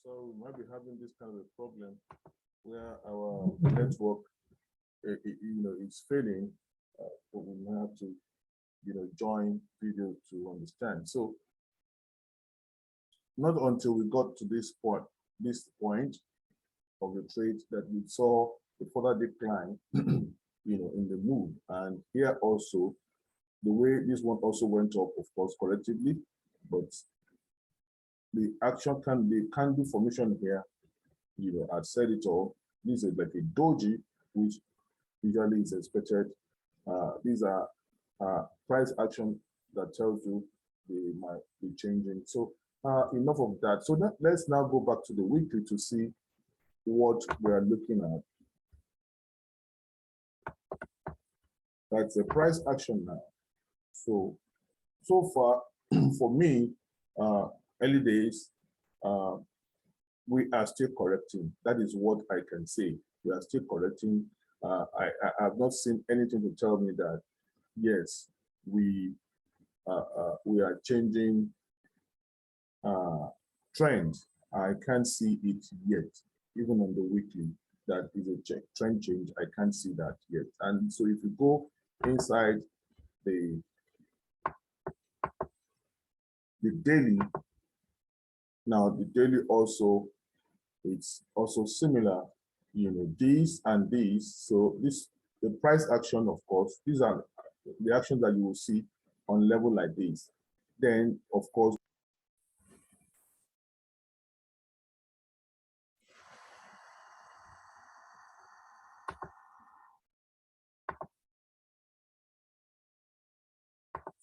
So we might be having this kind of a problem where our network, is failing, but we might have to, join video to understand. So not until we got to this point of the trade that we saw a further decline, in the move. And here also, the way this one also went up, of course, collectively, but the candle formation here, I said it all. This is like a doji, which usually is expected. These are price action that tells you they might be changing. So enough of that. So let's now go back to the weekly to see what we are looking at. That's the price action now. So far, for me, early days, we are still correcting. That is what I can say. We are still correcting. I have not seen anything to tell me that, yes, we are changing trends. I can't see it yet, even on the weekly. That is a trend change. I can't see that yet. And so if you go inside the daily, now the daily also, it's also similar, these and these. So the price action, of course, these are the actions that you will see on level like this. Then, of course,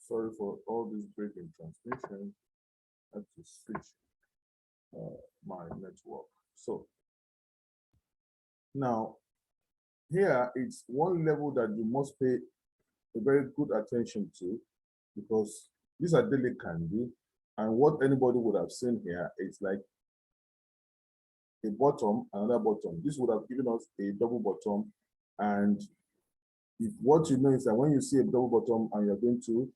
sorry for all this breaking transmission. I have to switch my network. So now here it's one level that you must pay a very good attention to, because these are daily candle, and what anybody would have seen here is like a bottom, another bottom. This would have given us a double bottom, and if what you know is that when you see a double bottom and you're going to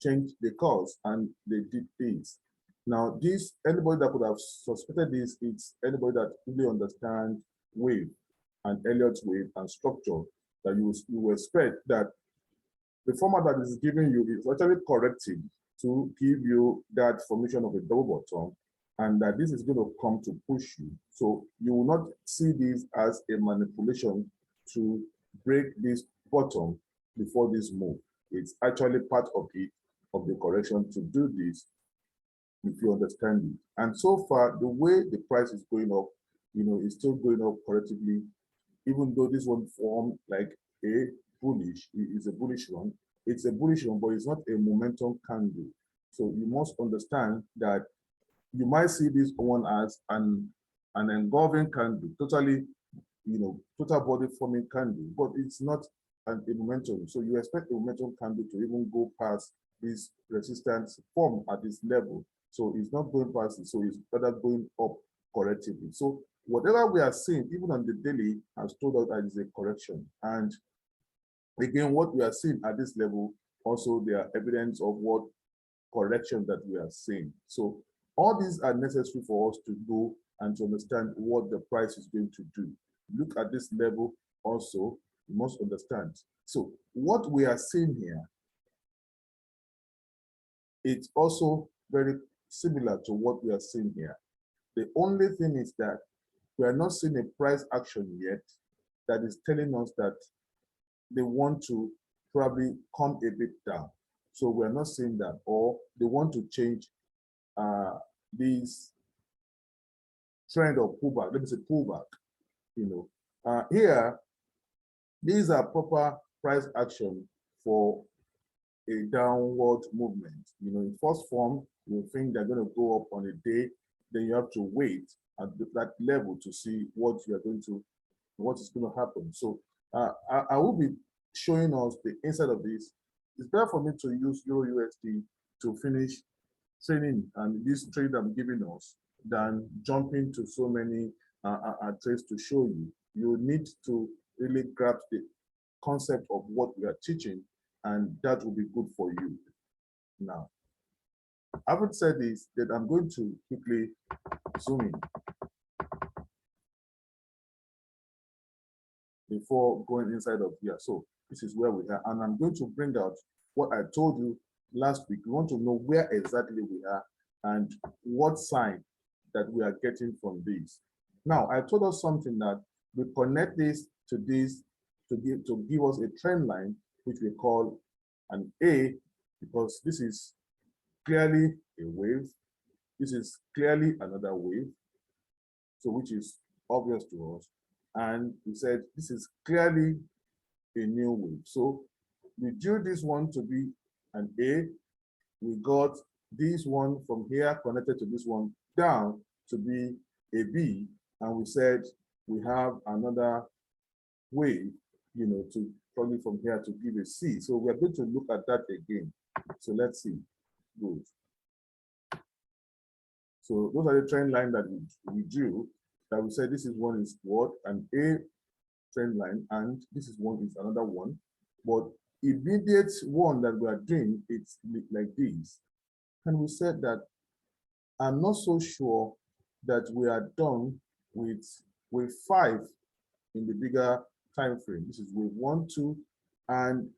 change the course, and they did this. Now, this, anybody that could have suspected this, it's anybody that really understands wave and Elliott wave and structure, that you expect that the format that is giving you is actually correcting to give you that formation of a double bottom, and that this is going to come to push you. So you will not see this as a manipulation to break this bottom before this move. It's actually part of it, of the correction to do this, if you understand it. And so far, the way the price is going up, is still going up correctively, even though this one formed like a bullish, it's a bullish one. It's a bullish one, but it's not a momentum candle. So you must understand that you might see this one as an engulfing candle, totally, total body forming candle, but it's not a momentum. So you expect a momentum candle to even go past this resistance form at this level. So it's not going past it, so it's rather going up correctively. So whatever we are seeing, even on the daily, has told us that it's a correction. And again, what we are seeing at this level, also there are evidence of what correction that we are seeing. So all these are necessary for us to go and to understand what the price is going to do. Look at this level also, you must understand. So what we are seeing here, it's also very similar to what we are seeing here. The only thing is that we are not seeing a price action yet that is telling us that they want to probably come a bit down. So we're not seeing that, or they want to change this trend of pullback. Let me say pullback. Here, these are proper price action for a downward movement. In first form, you think they're going to go up on a day, then you have to wait at that level to see what is going to happen. So I will be showing us the inside of this. It's better for me to use Euro USD to finish training and this trade I'm giving us than jumping to so many trades to show you. You need to really grasp the concept of what we are teaching, and that will be good for you. Now, Having said this, that I'm going to quickly zoom in before going inside of here. So this is where we are, and I'm going to bring out what I told you last week. We want to know where exactly we are and what sign that we are getting from this. Now, I told us something that we connect this to give us a trend line, which we call an A, because this is clearly a wave. This is clearly another wave, so which is obvious to us. And we said this is clearly a new wave. So we drew this one to be an A. We got this one from here connected to this one down to be a B. And we said we have another wave, to probably from here to give a C. So we're going to look at that again. So let's see. Good. So those are the trend line that we drew, that we said this is one is what? An A trend line, and this is another one. But immediate one that we are doing, it's like this. And we said that I'm not so sure that we are done with wave 5 in the bigger time frame. This is wave 1, 2, and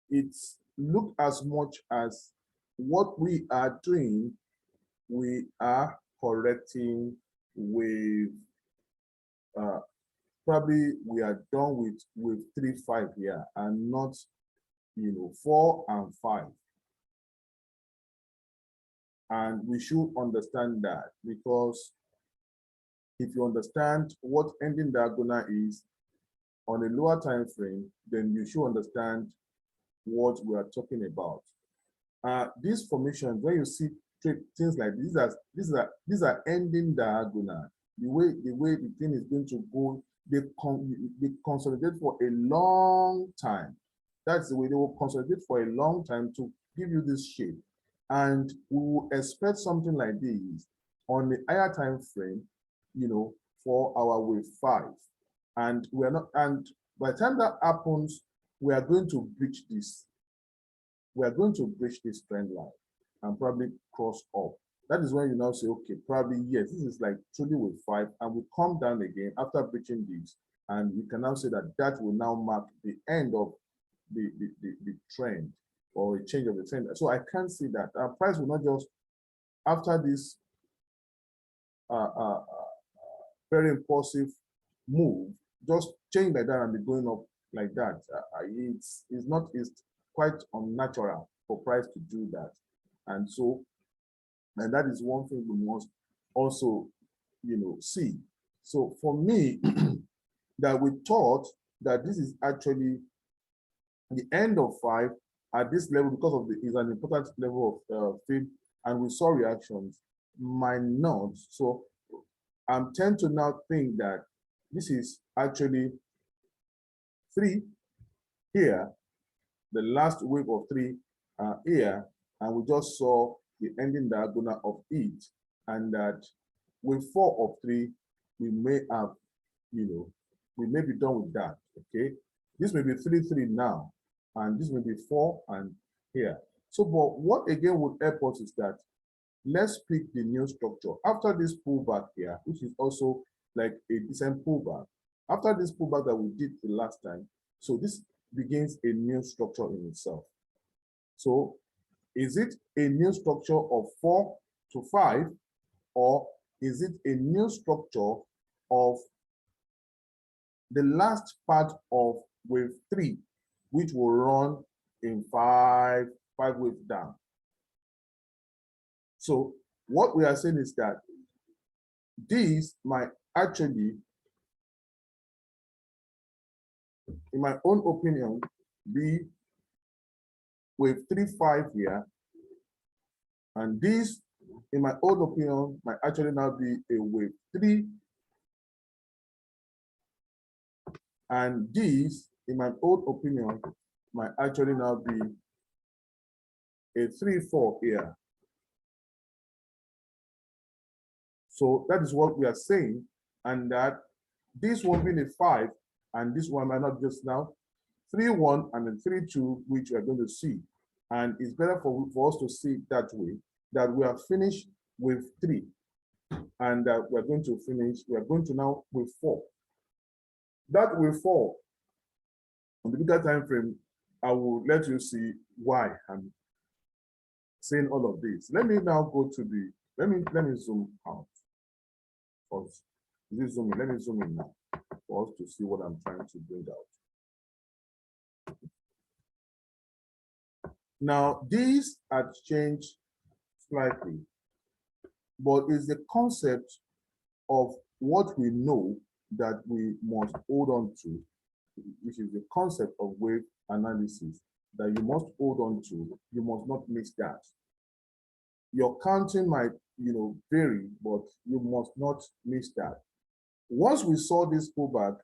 it's look as much as what we are doing, we are correcting with probably we are done with 3, 5 here, and not 4 and 5. And we should understand that, because if you understand what ending diagonal is on a lower time frame, then you should understand what we are talking about. These formations, when you see things like these are ending diagonal. The way the thing is going to go, they consolidate for a long time. That's the way they will consolidate for a long time to give you this shape. And we will expect something like this on the higher time frame, for our wave 5. And we are not, and by the time that happens, we are going to breach this. We are going to breach this trend line and probably cross up. That is when you now say, okay, probably yes, this is like truly wave 5, and we come down again after breaching this, and we can now say that that will now mark the end of the trend, or a change of the trend. So I can see that our price will not just, after this very impulsive move, just change like that and be going up like that. It's quite unnatural for price to do that. And so, and that is one thing we must also, see. So for me, that we thought that this is actually the end of 5 at this level, because of the is an important level of field, and we saw reactions, might not. So I'm tend to now think that this is actually 3 here, the last wave of 3 here, and we just saw the ending diagonal of it, and that with 4 of 3, we may have, we may be done with that. Okay, this may be 3, 3 now, and this may be 4 and here. So, but what again would help us is that let's pick the new structure after this pullback here, which is also like a decent pullback. After this pullback that we did the last time, so this begins a new structure in itself. So is it a new structure of 4 to 5, or is it a new structure of the last part of wave 3, which will run in 5 waves down? So what we are saying is that these might actually, in my own opinion, be wave 3, 5 here, and this, in my own opinion, might actually now be a wave 3, and this, in my own opinion, might actually now be a 3, 4 here. So that is what we are saying, and that this one being a 5, and this one might not just now 3, 1 and then 3, 2, which we are going to see. And it's better for us to see it that way, that we are finished with 3. And we're going to now with 4. That with 4, on the bigger time frame, I will let you see why I'm saying all of this. Let me now go to the, let me zoom out first. Is it zooming? Let me zoom in now for us to see what I'm trying to bring out. Now, these are changed slightly, but it's the concept of what we know that we must hold on to, which is the concept of wave analysis that you must hold on to. You must not miss that. Your counting might, vary, but you must not miss that. Once we saw this pullback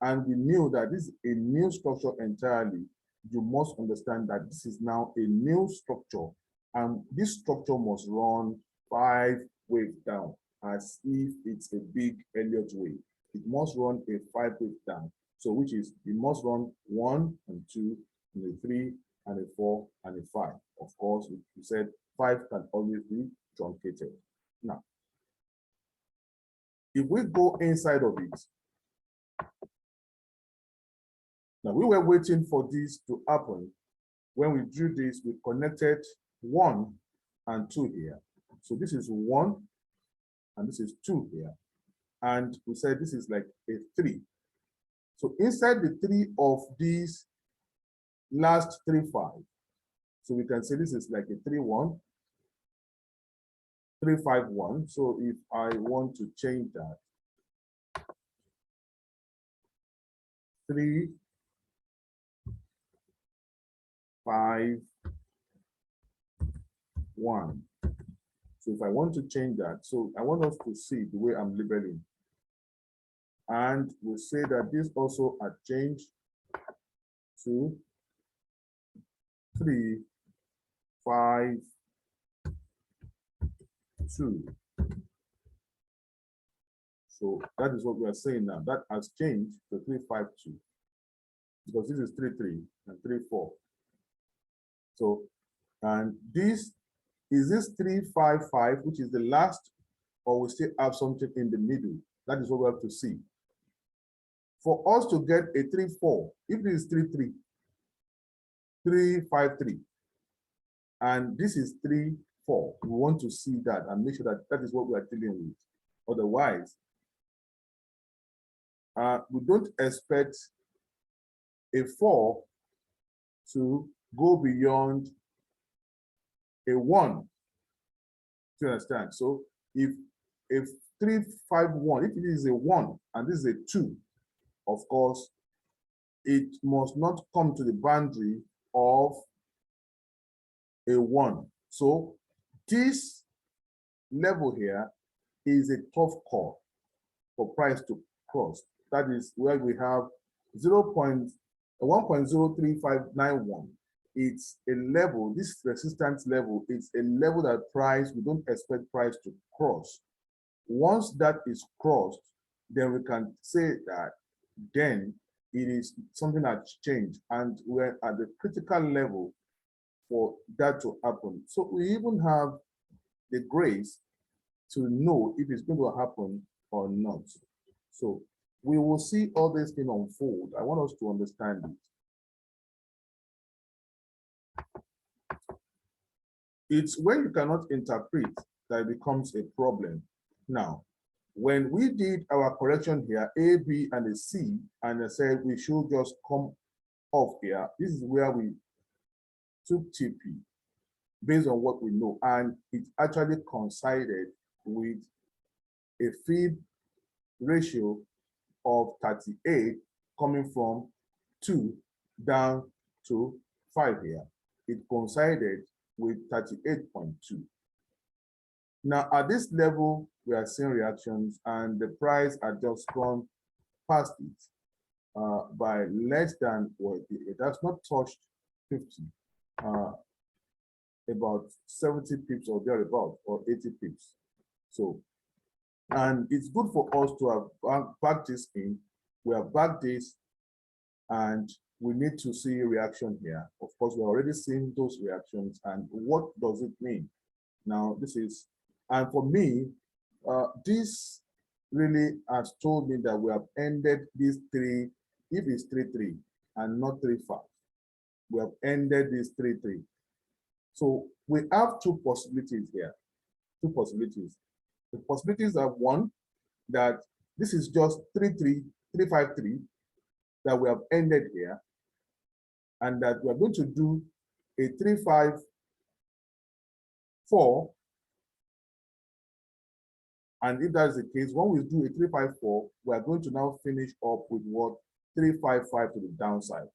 and we knew that this is a new structure entirely, you must understand that this is now a new structure, and this structure must run 5 waves down as if it's a big Elliott wave. It must run a 5 wave down. So which is, it must run 1 and 2 and a 3 and a 4 and a 5. Of course, we said 5 can always be truncated. Now, if we go inside of it, now we were waiting for this to happen. When we drew this, we connected 1 and 2 here. So this is 1 and this is 2 here. And we said this is like a 3. So inside the 3 of these last 3, 5, so we can say this is like a 3, 1, 3, 5, 1. So if I want to change that, 3, 5, 1. So if I want to change that, so I want us to see the way I'm labeling. And we'll say that this also had changed to 3, 5, 2. So that is what we are saying now. That has changed to 3, 5, 2. Because this is 3, 3 and 3, 4. So, and this is this 3, 5, 5, which is the last, or we still have something in the middle. That is what we have to see. For us to get a 3, 4, if this is 3, 3, 3, 5, 3, and this is 3, 4, we want to see that and make sure that that is what we are dealing with. Otherwise, we don't expect a 4 to go beyond a 1. Do you understand? So if 3, 5, 1, if it is a 1 and this is a 2, of course, it must not come to the boundary of a 1. So this level here is a tough call for price to cross. That is where we have 1.03591. It's a level, this resistance level, it's a level that we don't expect price to cross. Once that is crossed, then we can say that then it is something that's changed and we're at the critical level for that to happen. So we even have the grace to know if it's going to happen or not. So we will see all this thing unfold. I want us to understand it. It's when you cannot interpret that it becomes a problem. Now, when we did our correction here, A, B, and a C, and I said we should just come off here, this is where we took TP based on what we know, and it actually coincided with a feed ratio of 38 coming from 2 down to 5 here. It coincided with 38.2. Now at this level, we are seeing reactions and the price had just gone past it by less than, well, it has not touched 50, about 70 pips or thereabout, or 80 pips. So, and it's good for us to have backed this in. We have backed this and we need to see reaction here. Of course, we're already seeing those reactions, and what does it mean? Now, this is, and for me, this really has told me that we have ended these three, if it's 3-3 and not 3-5, we have ended this 3-3. So we have two possibilities here, two possibilities. The possibilities are one, that this is just 3-3, 3-5-3, that we have ended here, and that we are going to do a 3-5-4. And if that is the case, when we do a 3-5-4, we are going to now finish up with what? 3-5-5 to the downside.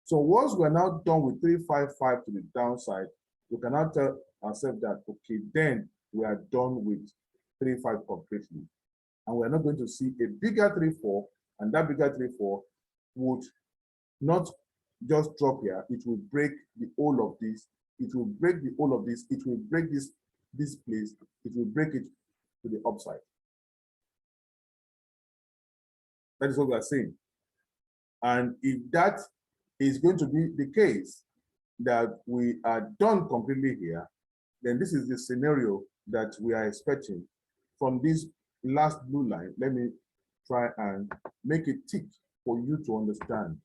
So once we're now done with 3-5-5 to the downside, we can now tell ourselves that, okay, then we are done with 3-5 completely. And we're not going to see a bigger 3-4, and that bigger 3-4 would not just drop here, it will break the whole of this, it will break the whole of this, it will break this place, it will break it to the upside. That is what we are saying. And if that is going to be the case, that we are done completely here, then this is the scenario that we are expecting from this last blue line. Let me try and make it tick for you to understand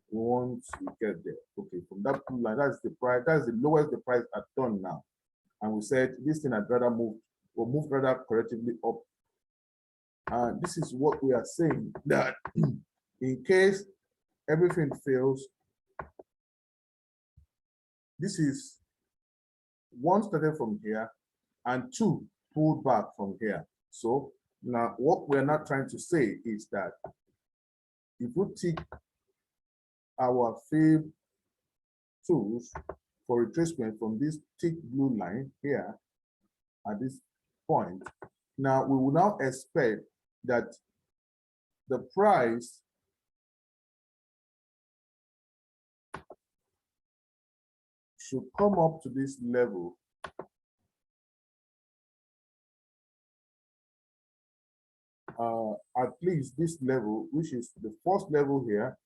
once we get there. Okay, from that blue line, that's the price, that's the lowest the price had done now. And we said this thing had rather move, or move rather correctively up. And this is what we are saying, that in case everything fails, this is one started from here and two pulled back from here. So now what we're not trying to say is that if we take our fib tools for retracement from this thick blue line here at this point, now we will now expect that the price should come up to this level at least this level, which is the first level here.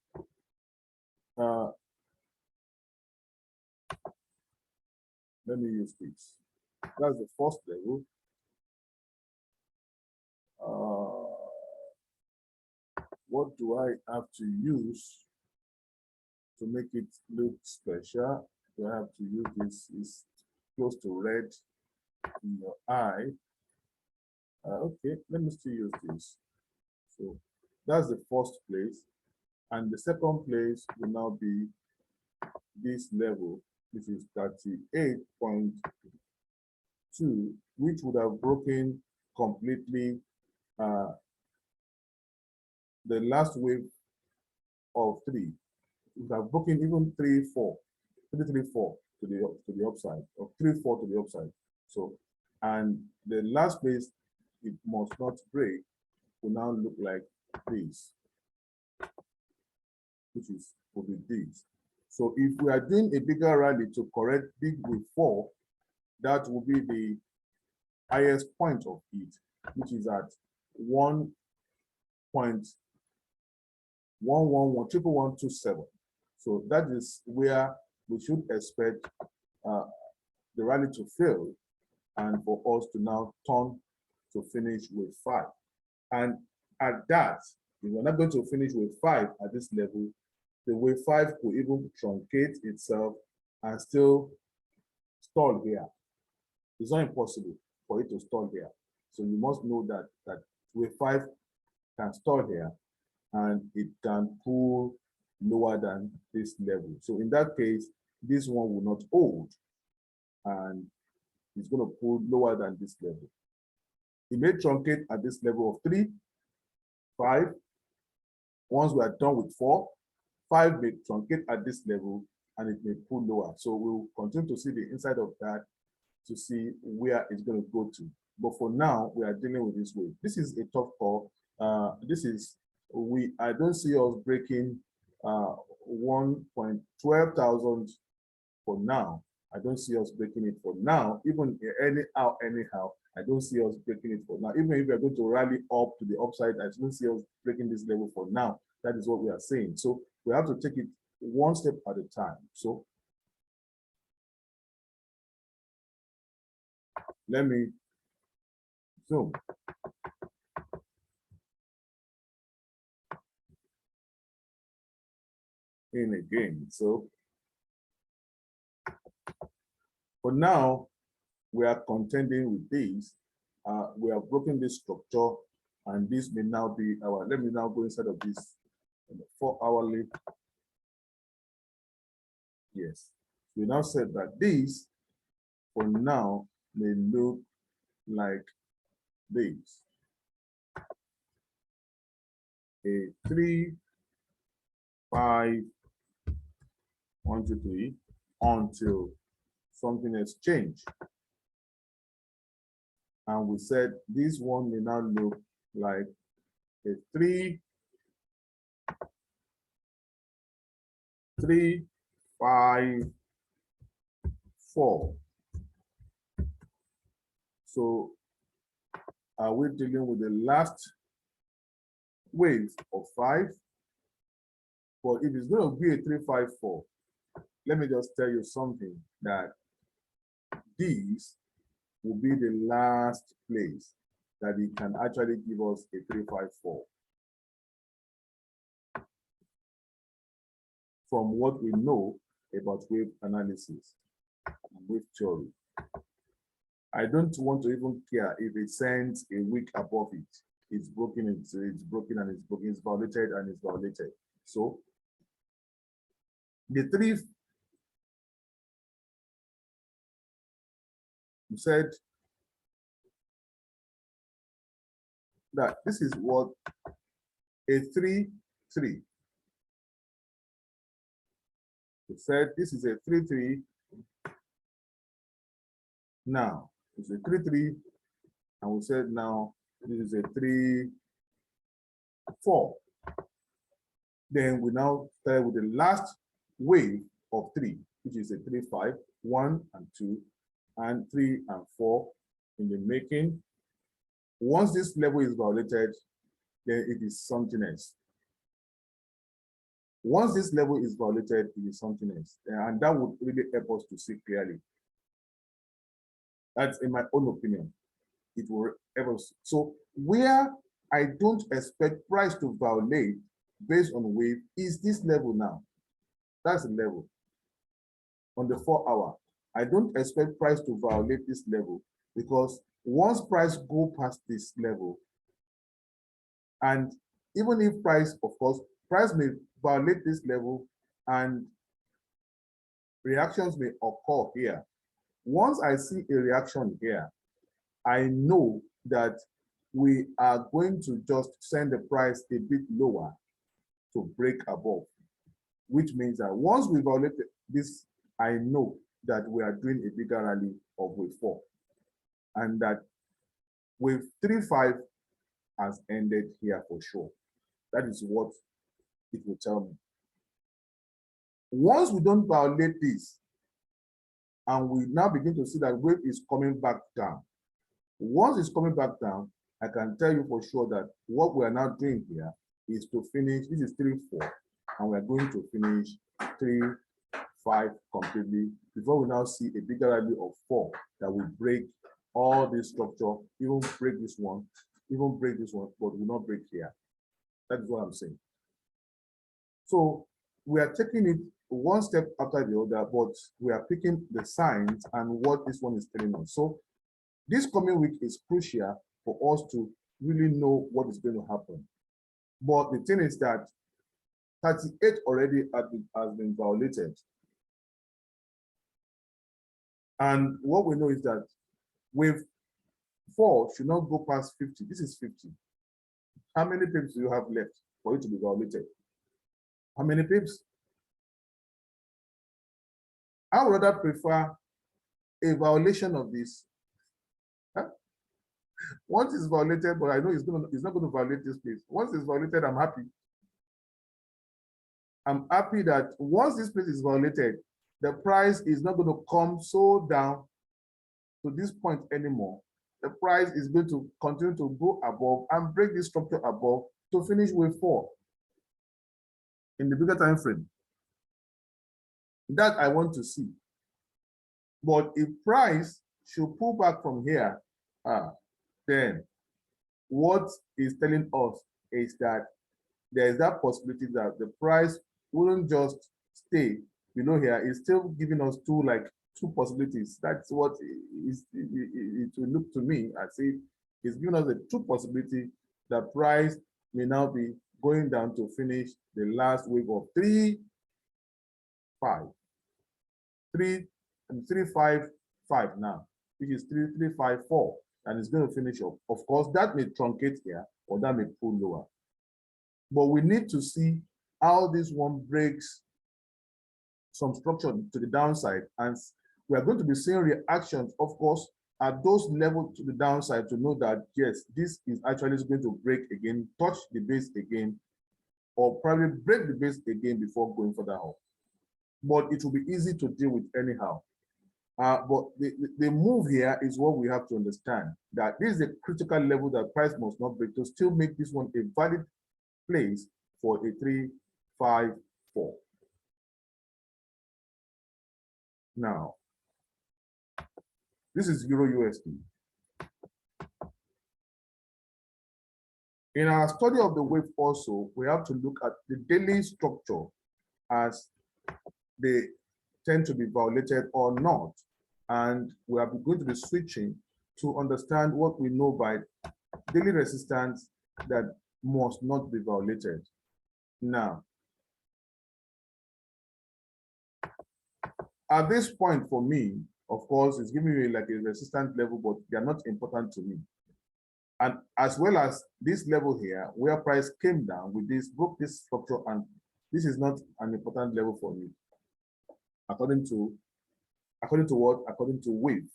Let me use this. That's the first level. What do I have to use to make it look special? Do I have to use this? Is close to red in your eye. Okay, let me still use this. So that's the first place. And the second place will now be this level. This is 38.2, which would have broken completely the last wave of 3. It would have broken even 3-4 to the upside, or 3-4 to the upside. So, and the last place it must not break will now look like this, which is will be this. So if we are doing a bigger rally to correct big wave 4, that will be the highest point of it, which is at 1.1111127. So that is where we should expect the rally to fail and for us to now turn to finish with 5. And at that, if we're not going to finish with 5 at this level, the wave 5 could even truncate itself and still stall here. It's not impossible for it to stall here. So you must know that wave 5 can stall here and it can pull lower than this level. So in that case, this one will not hold and it's going to pull lower than this level. It may truncate at this level of 3, 5. Once we are done with 4, 5 may truncate at this level and it may pull lower. So we'll continue to see the inside of that to see where it's going to go to. But for now, we are dealing with this wave. This is a tough call. I don't see us breaking 1.12,000 for now. I don't see us breaking it for now. Even anyhow, I don't see us breaking it for now. Even if we're going to rally up to the upside, I don't see us breaking this level for now. That is what we are saying. So we have to take it one step at a time. So let me zoom. In again. So for now, we are contending with this. We have broken this structure, and this may now be our, let me now go inside of this 4 hourly. Yes, we now said that this for now may look like this. A 3, 5, 1, 2, 3 until something has changed. And we said this one may now look like a 3, 3, 5, 4. So are we dealing with the last wave of 5? But if it's going to be a 3, 5, 4, let me just tell you something, that this will be the last place that it can actually give us a 3, 5, 4. From what we know about wave analysis and wave theory. I don't want to even care if it sends a week above it. It's broken, it's broken, and it's broken, it's violated, and it's violated. So the 3, you said that this is what a 3, 3. We said this is a 3, 3. Now it's a 3, 3, and we said now this is a 3, 4. Then we now start with the last wave of 3, which is a 3, 5, 1 and 2, and 3 and 4 in the making. Once this level is violated, then it is something else. Once this level is violated, it is something else. And that would really help us to see clearly. That's in my own opinion. It will help us. So where I don't expect price to violate based on wave is this level now. That's the level. On the 4 hour, I don't expect price to violate this level, because once price go past this level, and even if price, of course, price may violate this level and reactions may occur here. Once I see a reaction here, I know that we are going to just send the price a bit lower to break above, which means that once we violate this, I know that we are doing a bigger rally of wave 4, and that wave 3, 5 has ended here for sure. That is what it will tell me. Once we don't violate this, and we now begin to see that wave is coming back down. Once it's coming back down, I can tell you for sure that what we are now doing here is to finish, this is 3, 4, and we're going to finish 3, 5 completely before we now see a bigger rally of 4 that will break all this structure, even break this one, but will not break here. That is what I'm saying. So we are taking it one step after the other, but we are picking the signs and what this one is telling us. So this coming week is crucial for us to really know what is going to happen. But the thing is that 38 already has been violated. And what we know is that wave 4 should not go past 50. This is 50. How many pips do you have left for it to be violated? How many pips? I would rather prefer a violation of this. Huh? Once it's violated, but I know it's not going to violate this place. Once it's violated, I'm happy. I'm happy that once this place is violated, the price is not going to come so down to this point anymore. The price is going to continue to go above and break this structure above to finish wave 4. in the bigger time frame. That I want to see. But if price should pull back from here, then what is telling us is that there is that possibility that the price wouldn't just stay below here. It's still giving us two possibilities. That's what it will look to me as if it's giving us a two possibility that price may now be going down to finish the last wave of 355 now, which is 3354, and it's going to finish up. Of course, that may truncate here or that may pull lower. But we need to see how this one breaks some structure to the downside. And we are going to be seeing reactions, of course, at those levels to the downside to know that, yes, this is actually going to break again, touch the base again, or probably break the base again before going further up. But it will be easy to deal with anyhow. But the move here is what we have to understand, that this is a critical level that price must not break to still make this one a valid place for a 354. Now, this is Euro USD. In our study of the wave also, we have to look at the daily structure as they tend to be violated or not. And we are going to be switching to understand what we know by daily resistance that must not be violated. Now, at this point for me, of course, it's giving me like a resistance level, but they are not important to me. And as well as this level here, where price came down with this, broke this structure, and this is not an important level for me. According to what? According to wave,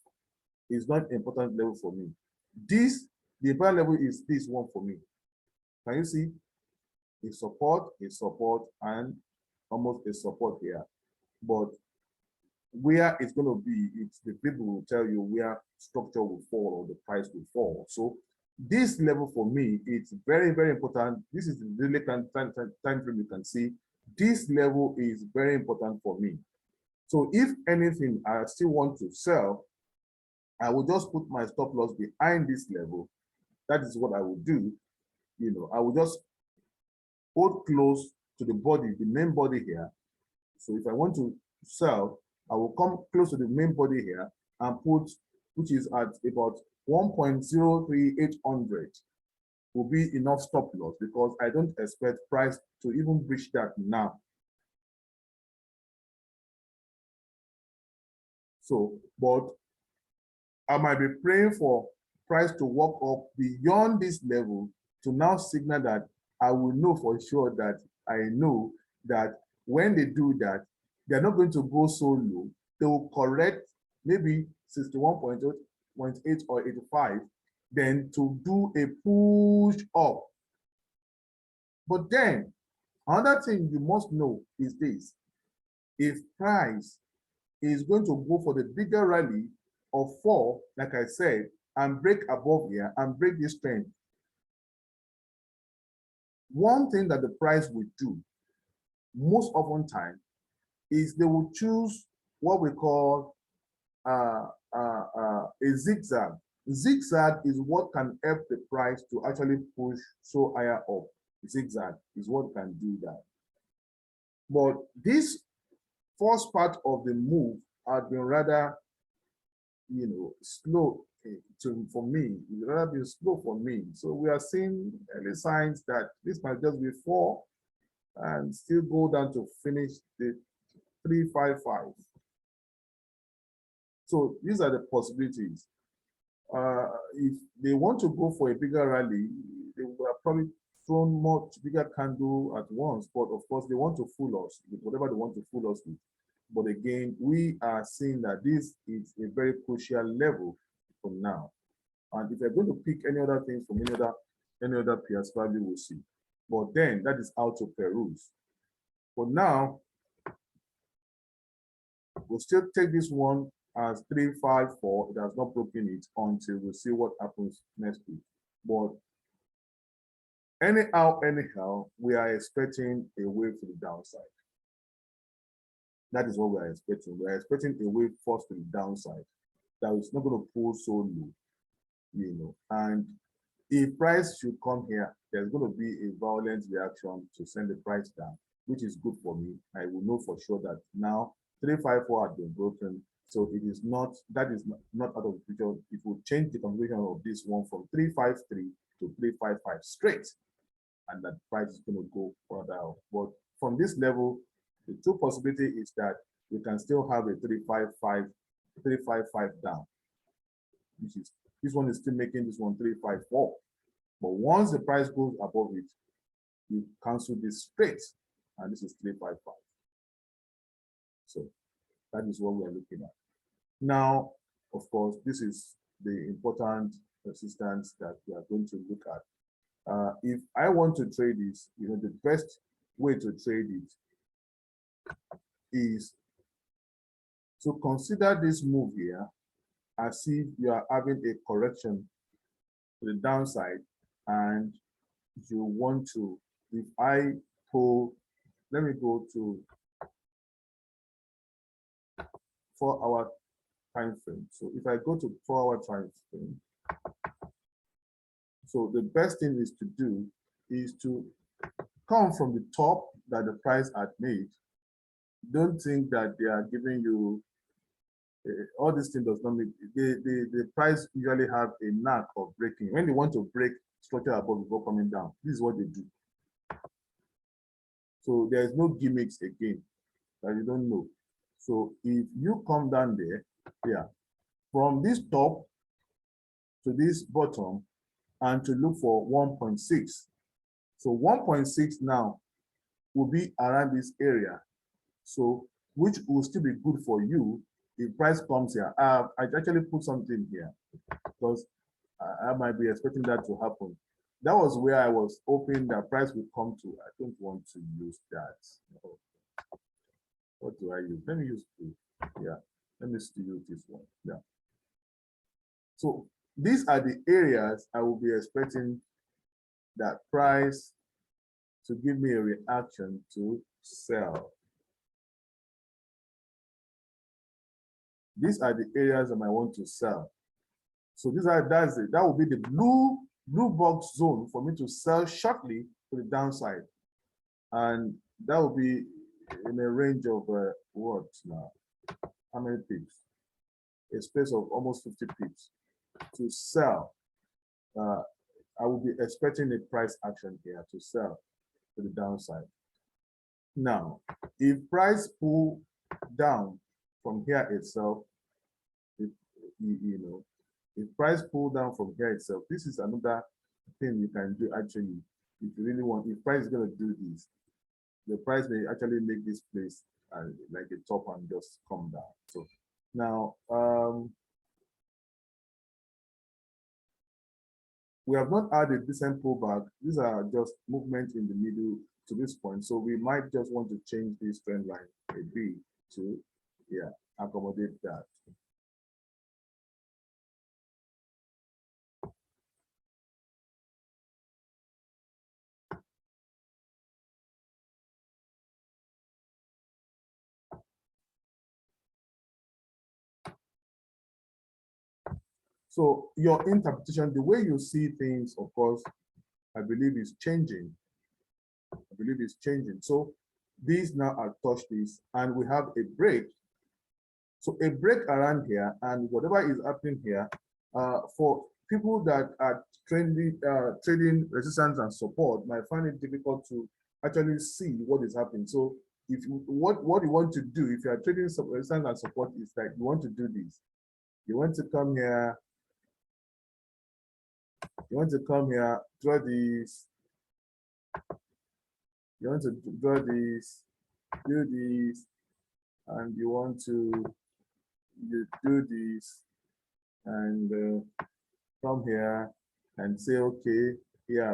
it's not important level for me. The important level is this one for me. Can you see? A support, and almost a support here. But where it's going to be, it's the people will tell you where structure will fall or the price will fall. So this level for me, it's very, very important. This is the daily time frame. You can see this level is very important for me. So if anything, I still want to sell, I will just put my stop loss behind this level. That is what I will do. You know, I will just hold close to the body, the main body here. So if I want to sell, I will come close to the main body here and put, which is at about 1.03800, will be enough stop loss because I don't expect price to even breach that now. So, but I might be praying for price to walk up beyond this level to now signal that I will know for sure that I know that when they do that, they're not going to go so low. They will correct maybe 61.8 or 85, then to do a push up. But then another thing you must know is this: if price is going to go for the bigger rally of 4, like I said, and break above here and break this trend, one thing that the price will do most often time is they will choose what we call a zigzag. Zigzag is what can help the price to actually push so higher up. Zigzag is what can do that. But this first part of the move had been rather, you know, slow for me. It rather been slow for me. So we are seeing early signs that this might just be 4 and still go down to finish the 355. So these are the possibilities. If they want to go for a bigger rally, they would have probably thrown much bigger candle at once. But of course, they want to fool us with whatever they want to fool us with. But again, we are seeing that this is a very crucial level for now. And if you're going to pick any other things from any other peers, probably we'll see. But then that is out of peruse. For now, we'll still take this one as 354. It has not broken it until we see what happens next week. But anyhow, we are expecting a wave to the downside. That is what we are expecting. We are expecting a wave first to the downside. That is not going to pull so low, And if price should come here, there's going to be a violent reaction to send the price down, which is good for me. I will know for sure that now 354 has been broken. So it is not, that is not out of the picture. It will change the configuration of this one from 353 to 355 straight. And that price is going to go further out. But from this level, the two possibility is that you can still have a 355 down, which is this one is still making this one 354. But once the price goes above it, you cancel this straight, and this is 355. So that is what we are looking at. Now, of course, this is the important resistance that we are going to look at. If I want to trade this, the best way to trade it is to consider this move here as if you are having a correction to the downside, and you want to, if I pull, let me go to 4-hour time frame. So if I go to 4-hour time frame, so the best thing is to do is to come from the top that the price had made. Don't think that they are giving you all this thing does not make the price usually have a knack of breaking. When they want to break structure above before coming down, this is what they do. So there's no gimmicks again that you don't know. So if you come down there, from this top to this bottom, and to look for 1.6. So 1.6 now will be around this area. So which will still be good for you if price comes here. I actually put something here because I might be expecting that to happen. That was where I was hoping that price would come to. I don't want to use that. No. What do I use? Let me use two. Yeah, let me still use this one. Yeah. So these are the areas I will be expecting that price to give me a reaction to sell. These are the areas that I want to sell. So that will be the blue box zone for me to sell shortly to the downside. And that will be in a range of what now? How many pips? A space of almost 50 pips to sell. I will be expecting a price action here to sell to the downside. Now, if price pull down from here itself, if price pull down from here itself, this is another thing you can do actually. If you really want, if price is going to do this, the price may actually make this place like a top and just come down. So now, we have not had a decent pullback. These are just movements in the middle to this point. So we might just want to change this trend line a bit to, accommodate that. So your interpretation, the way you see things, of course, I believe is changing. So these now are touched this, and we have a break. So a break around here, and whatever is happening here, for people that are trading resistance and support, might find it difficult to actually see what is happening. So if you, what you want to do, if you are trading resistance and support, is that you want to do this. You want to come here. You want to come here, draw this. You want to draw this, do this, and you want to do this, and come here and say, okay,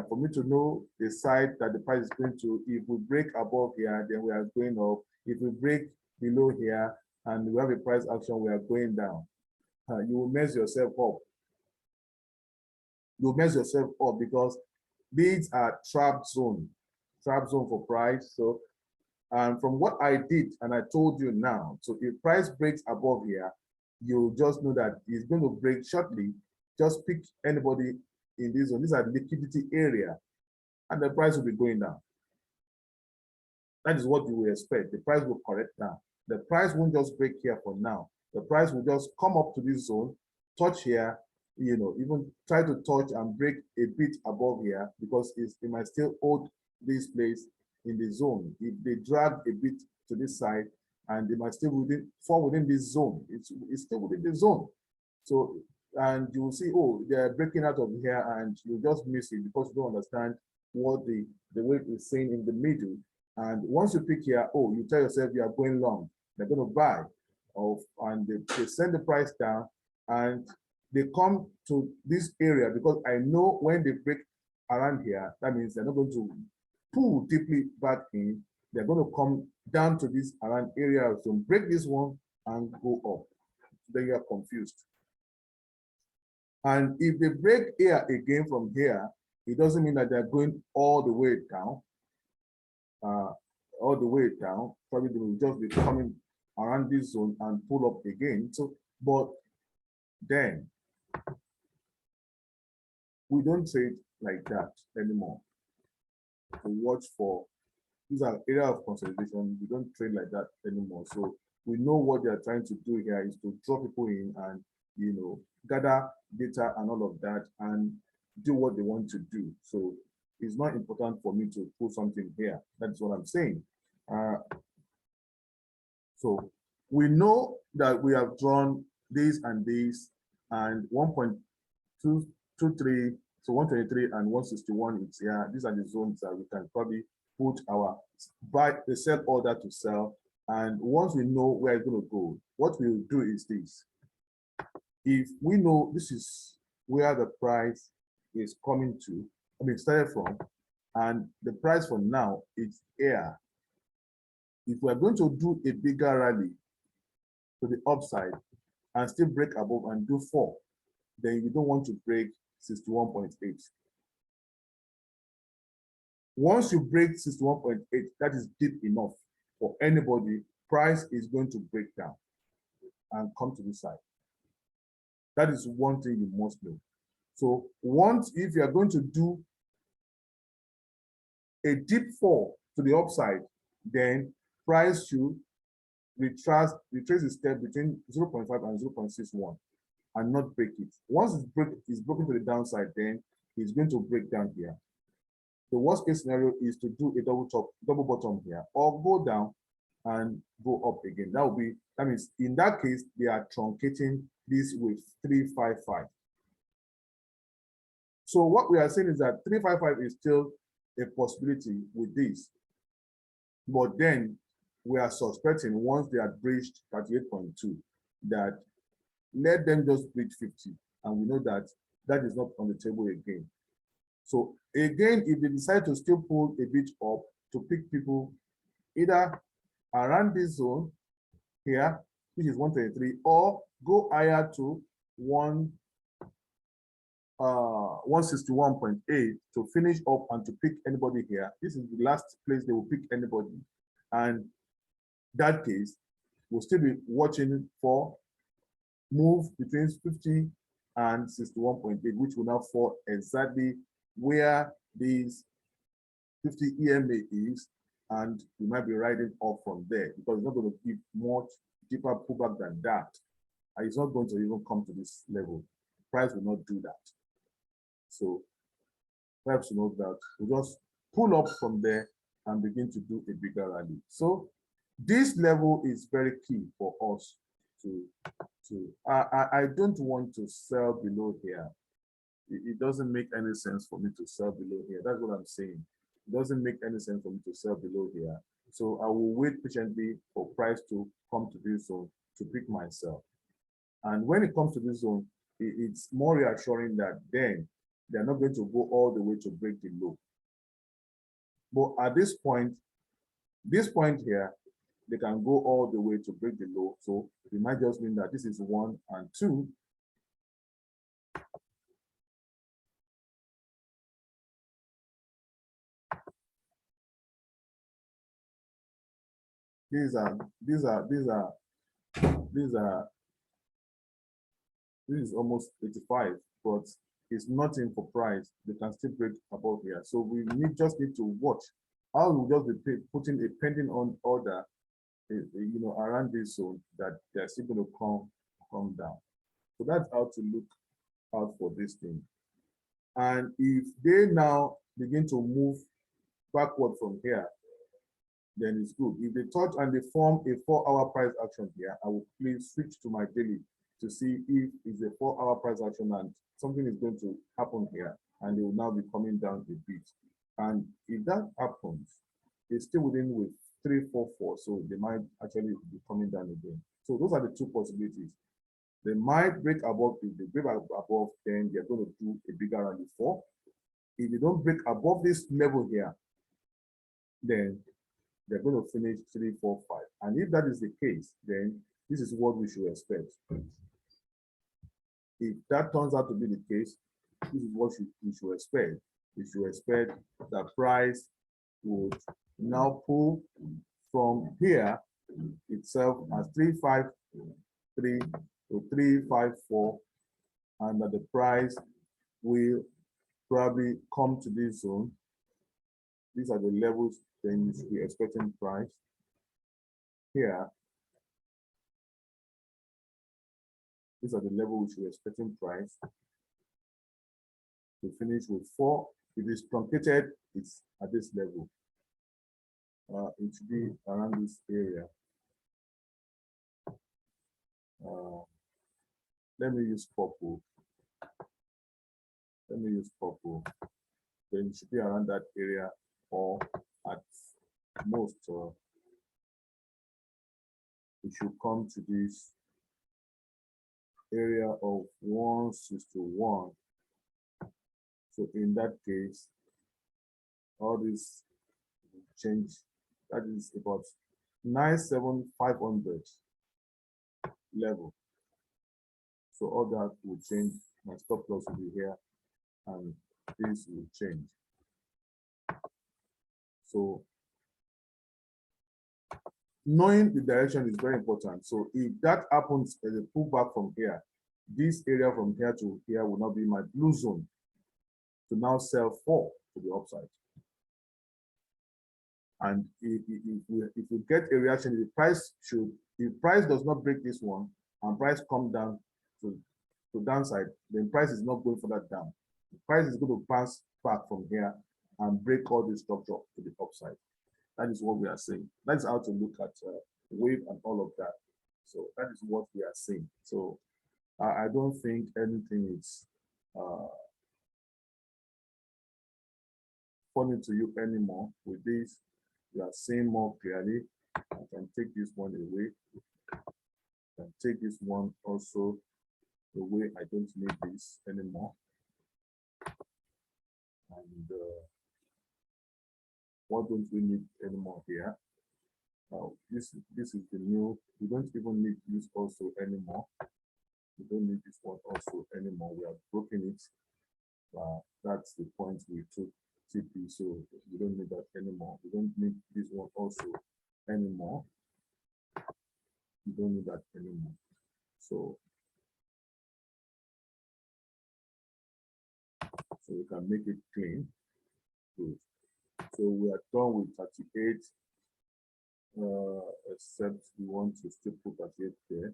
for me to know the side that the price is going to, if we break above here, then we are going up. If we break below here and we have a price action, we are going down. You will mess yourself up. You mess yourself up because these are trap zone for price. So, and from what I did, and I told you now, so if price breaks above here, you just know that it's going to break shortly. Just pick anybody in this zone. These are liquidity area, and the price will be going down. That is what you will expect. The price will correct down. The price won't just break here for now. The price will just come up to this zone, touch here, even try to touch and break a bit above here because it might still hold this place in the zone. If they drag a bit to this side and they might still fall within this zone, it's still within the zone. So, and you will see, oh, they're breaking out of here and you just miss it because you don't understand what the weight is saying in the middle. And once you pick here, oh, you tell yourself you are going long. They're going to buy, and they send the price down, and they come to this area because I know when they break around here, that means they're not going to pull deeply back in. They're going to come down to this around area, so break this one and go up. Then you are confused. And if they break here again from here, it doesn't mean that they're going all the way down. All the way down, probably they will just be coming around this zone and pull up again. So, but then we don't trade like that anymore. We watch for, these are area of consolidation. We don't trade like that anymore. So we know what they're trying to do here is to draw people in and gather data and all of that and do what they want to do. So it's not important for me to put something here. That's what I'm saying. So we know that we have drawn this and this and 1.223, so 123 and 161 is here. These are the zones that we can probably put our buy the sell order to sell. And once we know where it's going to go, what we'll do is this. If we know this is where the price is coming to, started from, and the price for now is here. If we're going to do a bigger rally to the upside and still break above and do 4, then you don't want to break 61.8. Once you break 61.8, that is deep enough for anybody. Price is going to break down and come to this side. That is one thing you must know. So if you are going to do a deep fall to the upside, then price should retrace the step between 0.5 and 0.61 and not break it. Once it's broken to the downside, then it's going to break down here. The worst case scenario is to do a double bottom here, or go down and go up again. That means in that case, they are truncating this with 355. So what we are saying is that 355 is still a possibility with this. But then we are suspecting once they have breached 38.2 that let them just breach 50. And we know that that is not on the table again. So again, if they decide to still pull a bit up to pick people either around this zone here, which is 123, or go higher to 161.8 to finish up and to pick anybody here. This is the last place they will pick anybody. And that case, we'll still be watching for move between 50 and 61.8, which will now fall exactly where this 50 EMA is, and we might be riding up from there because it's not going to give much deeper pullback than that. And it's not going to even come to this level. Price will not do that. So perhaps you know that we'll just pull up from there and begin to do a bigger rally. So this level is very key for us I don't want to sell below here. It doesn't make any sense for me to sell below here. That's what I'm saying. It doesn't make any sense for me to sell below here. So I will wait patiently for price to come to this zone to pick myself. And when it comes to this zone, it's more reassuring that then they're not going to go all the way to break the low. But at this point here, they can go all the way to break the low. So it might just mean that this is 1 and 2. these are these are these are these are this is almost 85, but it's nothing for price. They can still break above here. So we just need to watch. I will just be putting a pending on order, around this zone that they're still going to come down. So that's how to look out for this thing. And if they now begin to move backward from here, then it's good. If they touch and they form a 4-hour price action here, I will please switch to my daily to see if it's a 4-hour price action and something is going to happen here and they will now be coming down a bit. And if that happens, it's still within with 344, so they might actually be coming down again. So those are the two possibilities. They might break above. If they break above, then they're going to do a bigger rally 4. If they don't break above this level here, then they're going to finish 345. And if that is the case, then this is what we should expect. If that turns out to be the case, this is what we should expect. We should expect the price would now pull from here itself as 353 to 354, and that the price will probably come to this zone. These are the levels then you should be expecting price here. These are the levels we should be expecting price to finish with 4. If it's truncated, it's at this level. It should be around this area. Let me use purple. Then it should be around that area, or at most it should come to this area of 161. So in that case, all this change, that is about 97500 level. So all that will change. My stop loss will be here, and this will change. So knowing the direction is very important. So if that happens as a pullback from here, this area from here to here will not be my blue zone to now sell 4 to the upside. And if we get a reaction, if price does not break this one and price come down to downside, then price is not going for that down. The price is going to bounce back from here and break all the structure to the upside. That is what we are saying. That is how to look at wave and all of that. So that is what we are saying. So I don't think anything is funny to you anymore. With this, you are seeing more clearly. I can take this one away. I can take this one also away. I don't need this anymore. And what don't we need anymore here? This is the new. We don't even need this also anymore. We don't need this one also anymore. We have broken it. That's the point we took TP, so we don't need that anymore. We don't need this one also anymore. We don't need that anymore. So we can make it clean. Good. So we are done with 38, except we want to still put 38 there.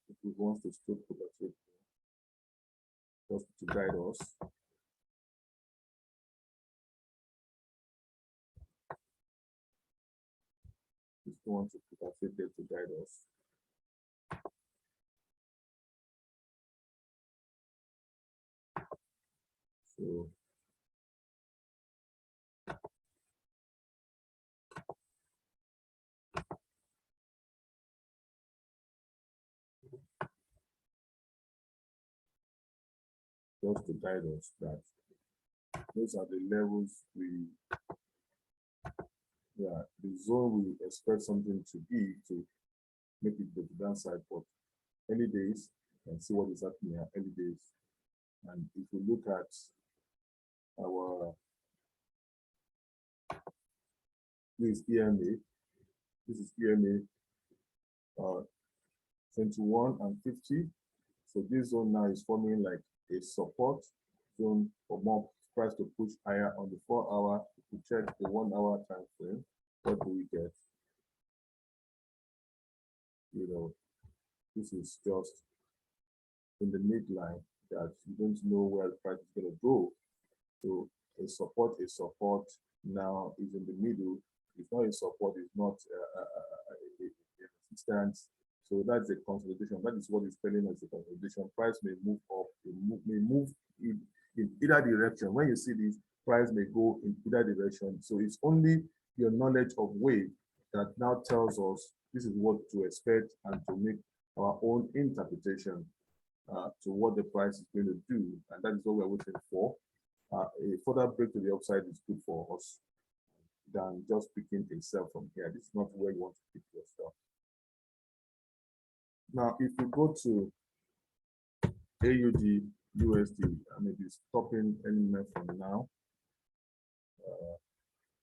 If we want to still put 38 there, just to guide us. We still want to put 38 there to guide us. So just to guide us that those are the levels the zone we expect something to be to make it go to the downside. But early days, you can see what is happening here, early days. And if we look at our This is EMA. This is EMA 21 and 50. So this zone now is forming like a support zone for more price to push higher on the 4-hour. If you check the 1-hour time frame, what do we get? This is just in the midline that you don't know where the price is going to go. So a support now is in the middle. It's not a support, it's not a resistance. So that's a consolidation. That is what is telling us the consolidation. Price may move up, may move in either direction. When you see this, price may go in either direction. So it's only your knowledge of wave that now tells us this is what to expect and to make our own interpretation to what the price is going to do. And that is what we're waiting for. A further break to the upside is good for us than just picking a sell from here. This is not where you want to pick your stuff. Now, if you go to AUD USD, I may be stopping anywhere from now.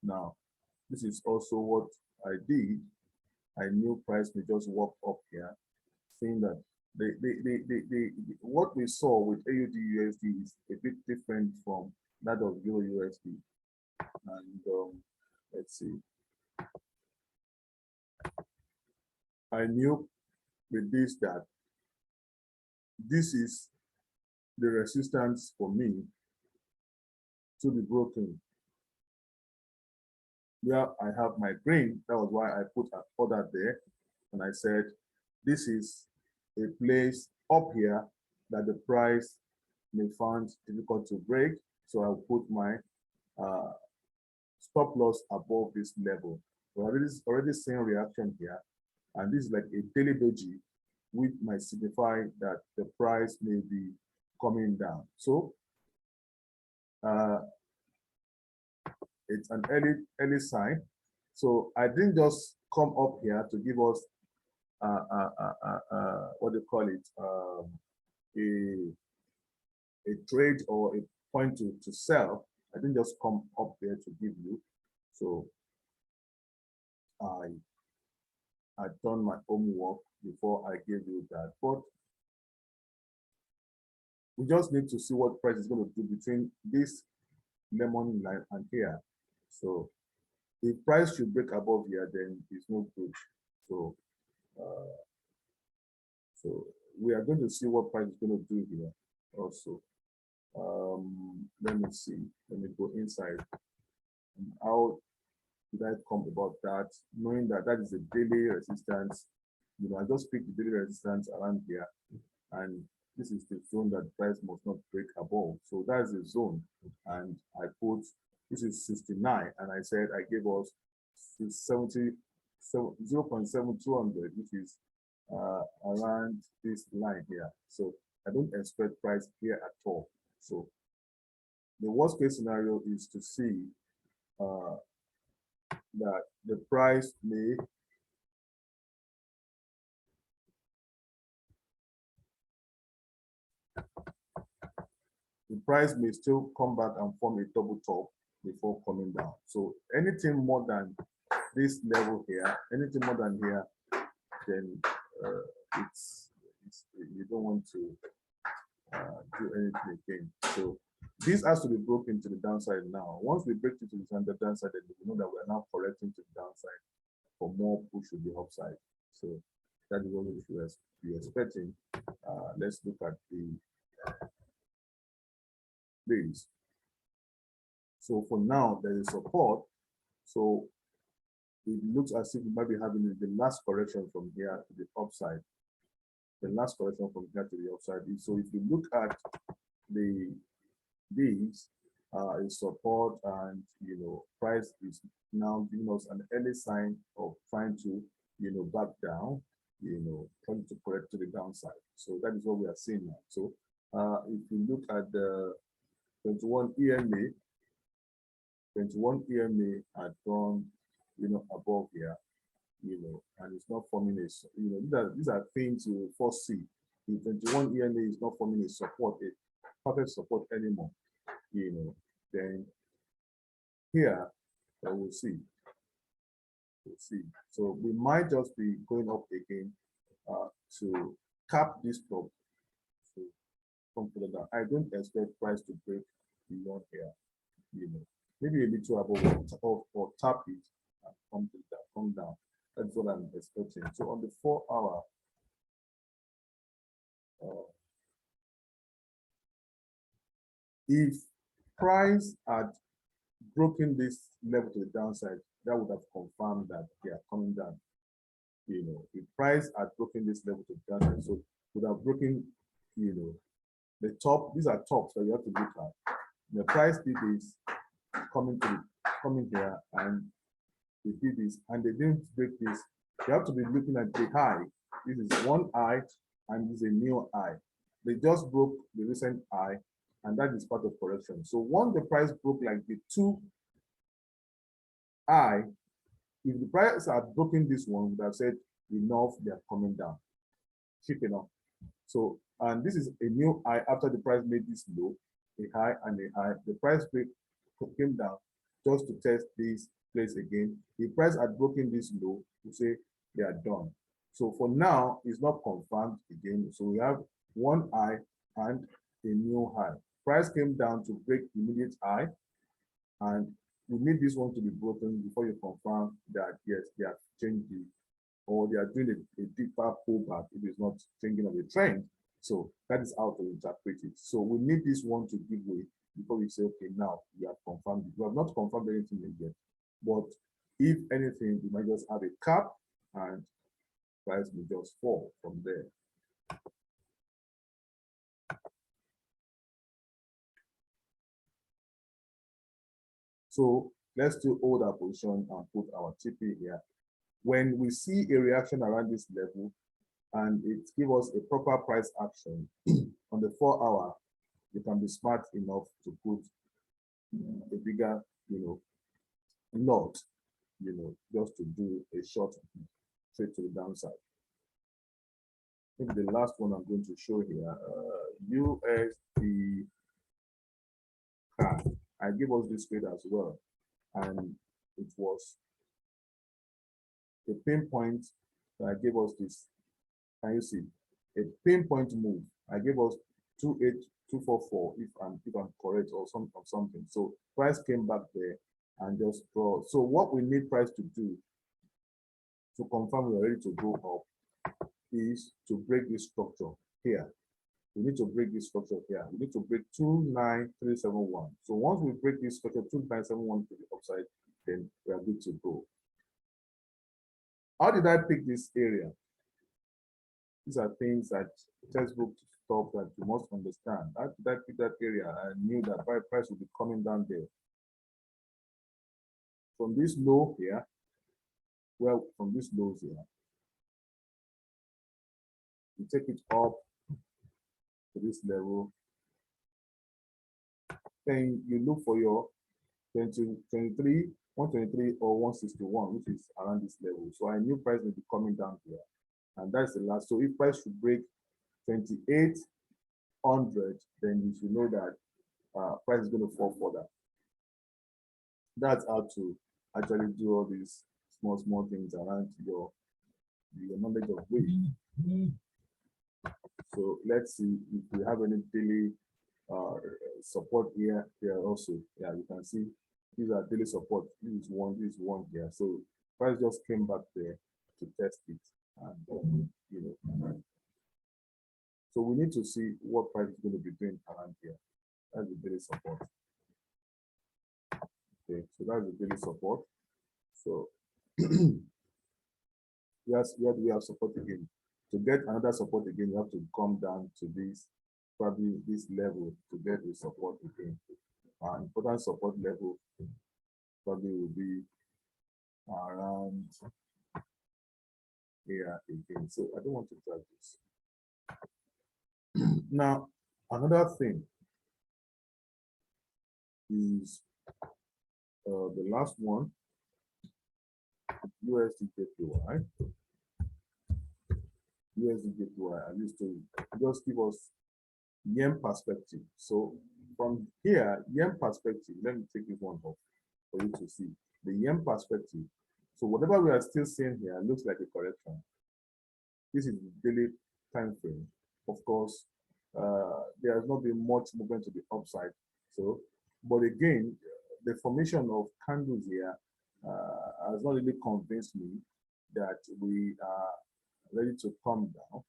Now, this is also what I did. I knew price may just walk up here, saying that what we saw with AUD USD is a bit different from that of Euro USD. And let's see. I knew with this that this is the resistance for me to be broken. Where I have my green, that was why I put an order there. And I said, this is a place up here that the price may find difficult to break. So I'll put my stop loss above this level. We're already seeing reaction here. And this is like a daily doji, which might signify that the price may be coming down. So it's an early sign. So I didn't just come up here to give us what do you call it, a trade or a point to sell. I didn't just come up there to give you. So I done my homework before I gave you that. But we just need to see what price is going to do between this lemon line and here. So if price should break above here, then it's no good. So so we are going to see what price is going to do here also. Let me see. Let me go inside. And how did I come about that? Knowing that that is a daily resistance. I just picked the daily resistance around here, and this is the zone that price must not break above. So that's the zone, and I put this is 69, and I said I gave us 0.7200, which is around this line here. So I don't expect price here at all. So the worst case scenario is to see that the price may still come back and form a double top before coming down. So anything more than this level here, anything more than here, then you don't want to do anything again. So this has to be broken to the downside now. Once we break it to the downside, then we know that we're now correcting to the downside for more push to the upside. So that is what we should be expecting. Let's look at the days. So for now, there is support. So it looks as if we might be having the last correction from here to the upside. The last correction from here to the upside. So if you look at these is support, and price is now giving us an early sign of trying to back down, trying to correct to the downside. So that is what we are seeing now. So if you look at the 21 EMA had gone above here, and it's not forming a, these are things you foresee. The 21 EMA is not forming a support, a perfect support anymore, then here we'll see. We'll see. So we might just be going up again to cap this top to come further down. I don't expect price to break beyond here, you know, maybe a little above or tap it and come down. That's what I'm expecting. So on the 4-hour, if price had broken this level to the downside, that would have confirmed that they are coming down. You know, if price had broken this level to the downside, so would have broken, you know, the top. These are tops that you have to look at. The price did this coming here, and they did this, and they didn't break this. You have to be looking at the high. This is one high, and this is a new high. They just broke the recent high, and that is part of correction. So once the price broke like the 2 high, if the price had broken this one, would have said enough, they are coming down. Cheap enough. So, and this is a new high after the price made this low, a high and a high. The price break came down just to test this place again. The price had broken this low, to say they are done. So for now, it's not confirmed again. So we have one high and a new high. Price came down to break immediate high, and we need this one to be broken before you confirm that yes, they are changing or they are doing a deeper pullback if it's not changing of the trend. So that is how to interpret it. So we need this one to give way before we say, okay, now we have confirmed it. We have not confirmed anything yet, but if anything, we might just have a cap and price will just fall from there. So let's still hold our position and put our TP here. When we see a reaction around this level and it gives us a proper price action on the 4-hour, you can be smart enough to put a bigger, you know, lot, you know, just to do a short trade to the downside. Maybe the last one I'm going to show here, USD YEN. I give us this trade as well, and it was a pinpoint that gave us this. Can you see a pinpoint move? I gave us 28244 if I'm correct or something. So price came back there and just draw. So what we need price to do to confirm we're ready to go up is to break this structure here. We need to break this structure here. We need to break 29371. So once we break this structure 29371 to the upside, then we are good to go. How did I pick this area? These are things that textbook stuff that you must understand. How did I pick that area? I knew that price would be coming down there. From this low here, well, from this lows here, you take it up to this level. Then you look for your 123 or 161, which is around this level. So I knew price will be coming down here. And that's the last. So if price should break 2800, then you should know that price is going to fall further. That's how to actually do all these small things around your knowledge of weight. So let's see if we have any daily support here also. Yeah, you can see these are daily support. This is one here. So price just came back there to test it, and you know. So we need to see what price is going to be doing around here. That's the daily support. Okay, so that's the daily support. So yes, where do we have support again? To get another support again, you have to come down to this, probably this level to get the support again. Important support level probably will be around here again. So I don't want to try this. Now, another thing is the last one, USD JPY. USD JPY, I used to just give us yen perspective. So from here, yen perspective, let me take this one off for you to see. The yen perspective, So whatever we are still seeing here looks like a correction. This is the daily time frame. Of course, there has not been much movement to the upside. So, but again, the formation of candles here has not really convinced me that we are ready to come down.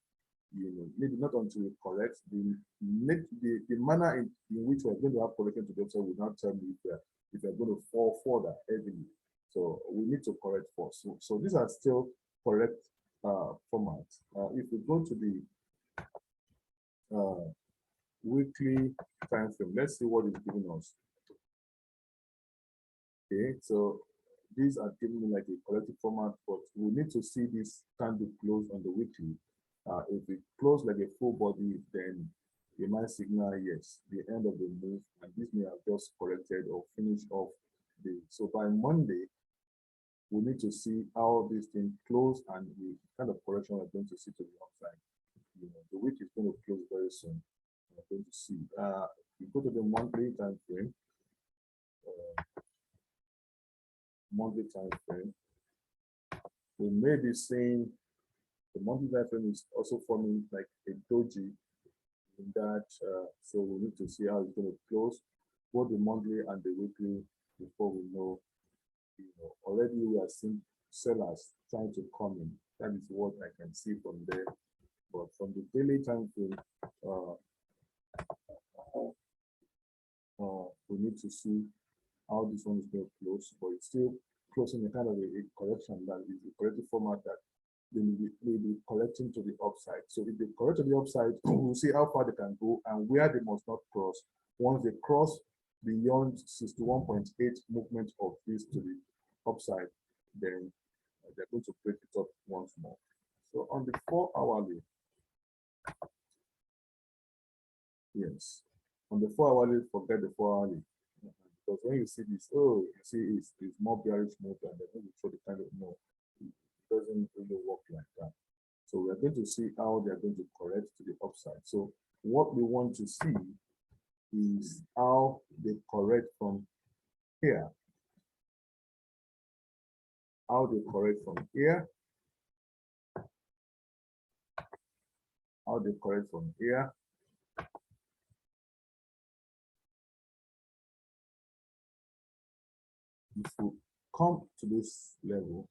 Maybe not until we correct the manner in which we're going to have correction to the upside will not tell me if we're going to fall further heavily. So we need to correct first. So these are still correct formats. If we go to the weekly time frame, let's see what it's giving us. Okay, so these are giving me like a collective format, but we need to see this candle close on the weekly. If it close like a full body, then it might signal yes, the end of the move, and this may have just corrected or finished off the. So by Monday, we need to see how this thing close and the kind of correction we're going to see to the upside. The week is going to close very soon. We're going to see. We go to the monthly time frame. We may be seeing the monthly time frame is also forming like a doji in that. So we need to see how it's going to close, both the monthly and the weekly, before we know. Already we are seeing sellers trying to come in. That is what I can see from there. But from the daily time frame, we need to see how this one is going to close, but it's still closing a kind of a correction that is the corrective format that they may be correcting to the upside. So if they correct to the upside, we'll see how far they can go and where they must not cross. Once they cross beyond 61.8 movement of this to the upside, then they're going to break it up once more. So on the 4-hourly, yes, on the 4-hourly, forget the 4-hourly. Because when you see this, you see it's more bearish move and then you show the kind of no, it doesn't really work like that. So we're going to see how they're going to correct to the upside. So what we want to see is how they correct from here. How they correct from here. How they correct from here. If we come to this level,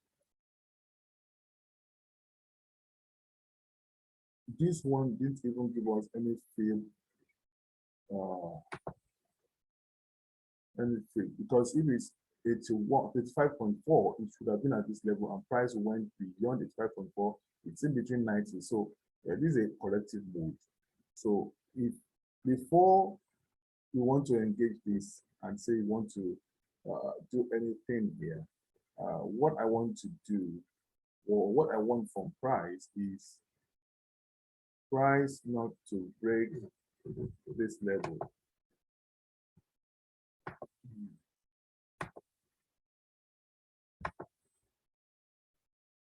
this one didn't even give us any feel, because if it's 85.4, it should have been at this level, and price went beyond 85.4. It's in between 90. So this is a corrective move. So if before you want to engage this and say you want to do anything here, what I want to do, or what I want from price is price not to break this level.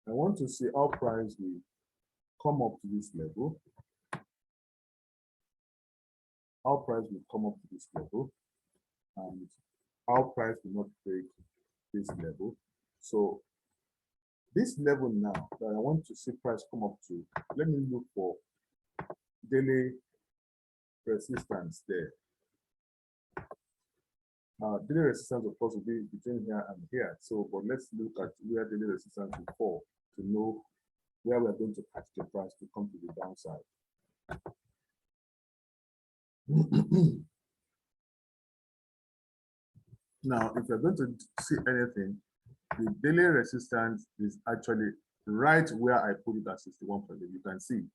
I want to see how price will come up to this level. How price will come up to this level, and how price will not break this level. So this level now that I want to see price come up to, let me look for daily resistance there. Daily resistance, of course, will be between here and here. So, but let's look at where daily resistance will fall to know where we're going to catch the price to come to the downside. Now, if you're going to see anything, the daily resistance is actually right where I put it at 61 point. You can see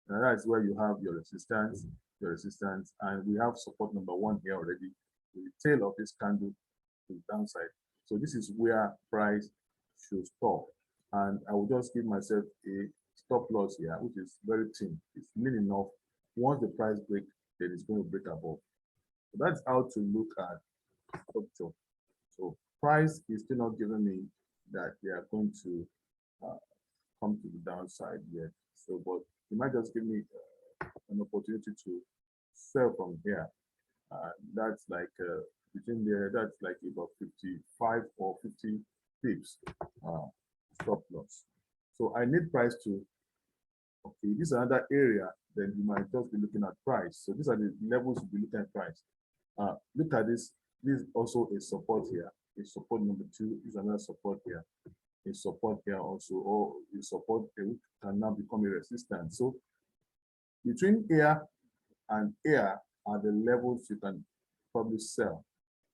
that's where you have your resistance, and we have support number 1 here already. The tail of this candle to the downside. So this is where price should stop, and I will just give myself a stop loss here, which is very thin. It's lean enough. Once the price break, then it's going to break above. So that's how to look at structure. So price is still not giving me that they are going to come to the downside yet. So, but it might just give me an opportunity to sell from here. That's like between there, that's like about 55 or 50 pips stop loss. So I need price to, okay, this is another area, then you might just be looking at price. So these are the levels you'll be looking at price. Look at this. This is also a support here. A support number 2 is another support here. A support here also, or a support which can now become a resistance. So between here and here are the levels you can probably sell.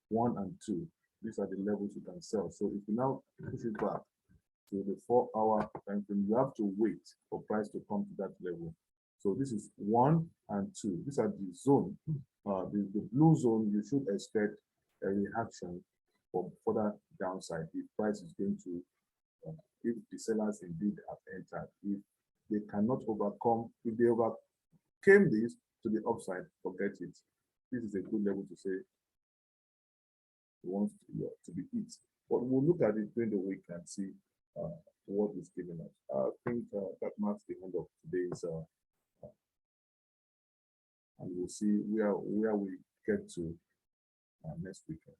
1 and 2. These are the levels you can sell. So if you now push it back to the 4-hour time frame, you have to wait for price to come to that level. So this is 1 and 2. These are the zone. The blue zone, you should expect a reaction for further downside if price is going to, if the sellers indeed have entered. If they cannot overcome, if they overcame this to the upside, forget it. This is a good level to say wants to be hit. But we'll look at it during the week and see what is given us. I think that marks the end of today's, and we'll see where we get to next weekend.